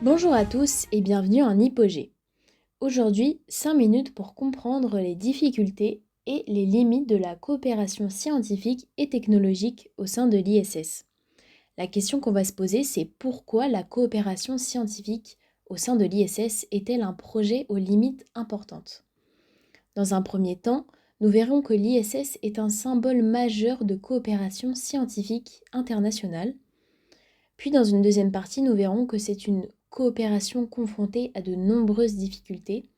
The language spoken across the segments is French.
Bonjour à tous et bienvenue en Hypogée. Aujourd'hui, 5 minutes pour comprendre les difficultés et les limites de la coopération scientifique et technologique au sein de l'ISS. La question qu'on va se poser, c'est pourquoi la coopération scientifique au sein de l'ISS est-elle un projet aux limites importantes? Dans un premier temps, nous verrons que l'ISS est un symbole majeur de coopération scientifique internationale. Puis dans une deuxième partie, nous verrons que c'est une coopération confrontée à de nombreuses difficultés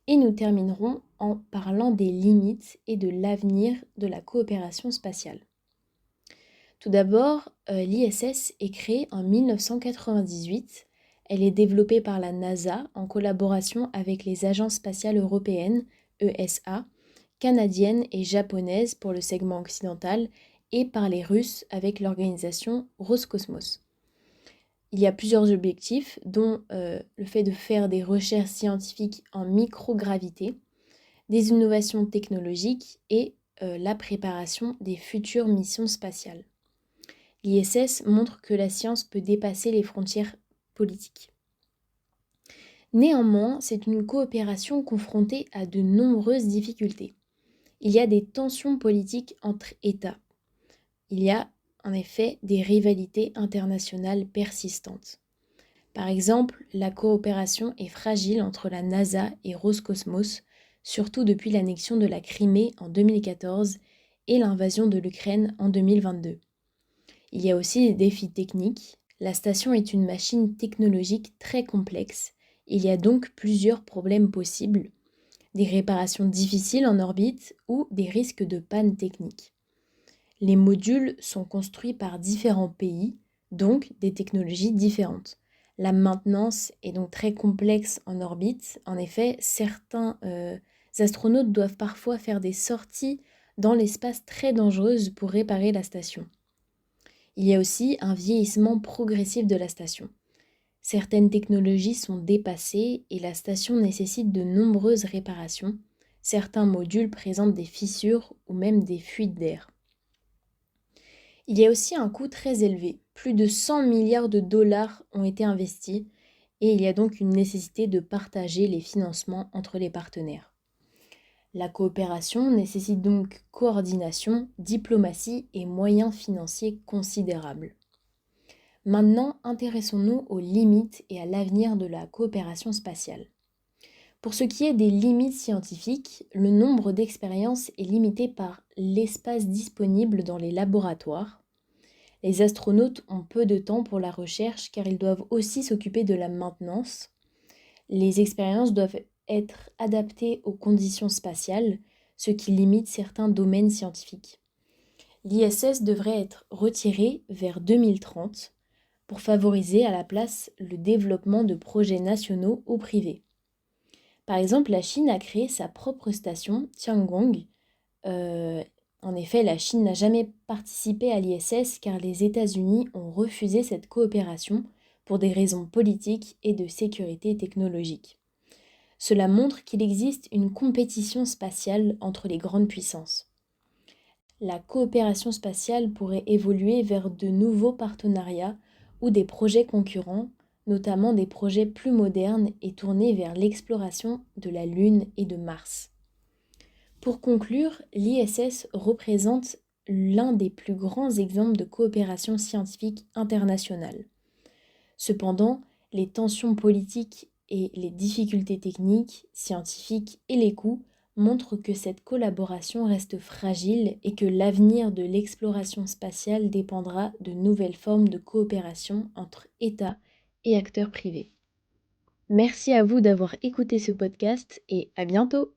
et nous terminerons en parlant des limites et de l'avenir de la coopération spatiale. Tout d'abord, l'ISS est créée en 1998. Elle est développée par la NASA en collaboration avec les agences spatiales européennes, ESA, canadiennes et japonaises pour le segment occidental et par les Russes avec l'organisation Roscosmos. Il y a plusieurs objectifs, dont le fait de faire des recherches scientifiques en microgravité, des innovations technologiques et la préparation des futures missions spatiales. L'ISS montre que la science peut dépasser les frontières politiques. Néanmoins, c'est une coopération confrontée à de nombreuses difficultés. Il y a des tensions politiques entre États. Il y a en effet des rivalités internationales persistantes. Par exemple, la coopération est fragile entre la NASA et Roscosmos, surtout depuis l'annexion de la Crimée en 2014 et l'invasion de l'Ukraine en 2022. Il y a aussi des défis techniques. La station est une machine technologique très complexe. Il y a donc plusieurs problèmes possibles, des réparations difficiles en orbite ou des risques de panne technique. Les modules sont construits par différents pays, donc des technologies différentes. La maintenance est donc très complexe en orbite. En effet, certains astronautes doivent parfois faire des sorties dans l'espace très dangereuses pour réparer la station. Il y a aussi un vieillissement progressif de la station. Certaines technologies sont dépassées et la station nécessite de nombreuses réparations. Certains modules présentent des fissures ou même des fuites d'air. Il y a aussi un coût très élevé. Plus de 100 milliards de dollars ont été investis et il y a donc une nécessité de partager les financements entre les partenaires. La coopération nécessite donc coordination, diplomatie et moyens financiers considérables. Maintenant, intéressons-nous aux limites et à l'avenir de la coopération spatiale. Pour ce qui est des limites scientifiques, le nombre d'expériences est limité par l'espace disponible dans les laboratoires. Les astronautes ont peu de temps pour la recherche car ils doivent aussi s'occuper de la maintenance. Les expériences doivent être adaptées aux conditions spatiales, ce qui limite certains domaines scientifiques. L'ISS devrait être retiré vers 2030 pour favoriser à la place le développement de projets nationaux ou privés. Par exemple, la Chine a créé sa propre station, Tiangong. En effet, la Chine n'a jamais participé à l'ISS car les États-Unis ont refusé cette coopération pour des raisons politiques et de sécurité technologique. Cela montre qu'il existe une compétition spatiale entre les grandes puissances. La coopération spatiale pourrait évoluer vers de nouveaux partenariats ou des projets concurrents, notamment des projets plus modernes et tournés vers l'exploration de la Lune et de Mars. Pour conclure, l'ISS représente l'un des plus grands exemples de coopération scientifique internationale. Cependant, les tensions politiques et les difficultés techniques, scientifiques et les coûts montrent que cette collaboration reste fragile et que l'avenir de l'exploration spatiale dépendra de nouvelles formes de coopération entre États et acteurs privés. Merci à vous d'avoir écouté ce podcast et à bientôt!